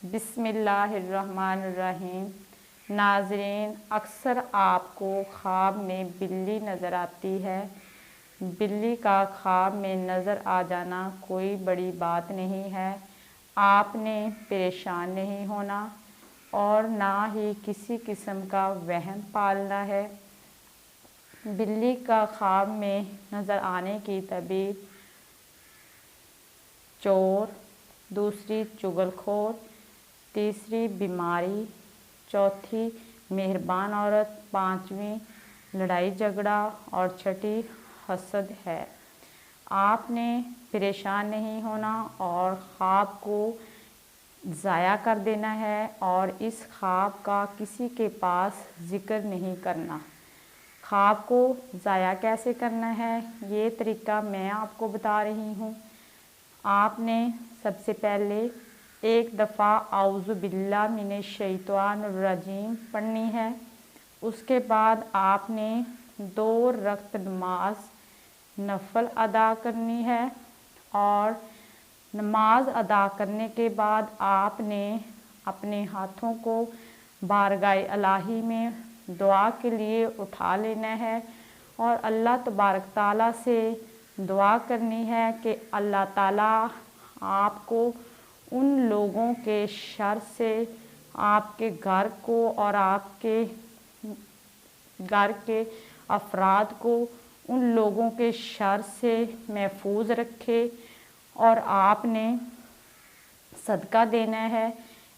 بسم اللہ الرحمن الرحیم۔ ناظرین، اکثر آپ کو خواب میں بلی نظر آتی ہے۔ بلی کا خواب میں نظر آ جانا کوئی بڑی بات نہیں ہے۔ آپ نے پریشان نہیں ہونا اور نہ ہی کسی قسم کا وہم پالنا ہے۔ بلی کا خواب میں نظر آنے کی تعبیر: چور، دوسری چغل خور، تیسری بیماری، چوتھی مہربان عورت، پانچویں لڑائی جھگڑا اور چھٹی حسد ہے۔ آپ نے پریشان نہیں ہونا اور خواب کو ضائع کر دینا ہے اور اس خواب کا کسی کے پاس ذکر نہیں کرنا۔ خواب کو ضائع کیسے کرنا ہے، یہ طریقہ میں آپ کو بتا رہی ہوں۔ آپ نے سب سے پہلے ایک دفعہ اعوذ باللہ من الشیطان الرجیم پڑھنی ہے۔ اس کے بعد آپ نے 2 رکعت نماز نفل ادا کرنی ہے اور نماز ادا کرنے کے بعد آپ نے اپنے ہاتھوں کو بارگاہ الہی میں دعا کے لیے اٹھا لینا ہے اور اللہ تبارک تعالیٰ سے دعا کرنی ہے کہ اللہ تعالیٰ آپ کو ان لوگوں کے شر سے، آپ کے گھر کو اور آپ کے گھر کے افراد کو ان لوگوں کے شر سے محفوظ رکھے اور آپ نے صدقہ دینا ہے۔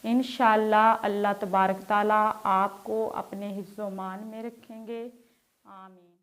انشاءاللہ اللہ تبارک تعالیٰ آپ کو اپنے حفظ و امان میں رکھیں گے۔ آمین۔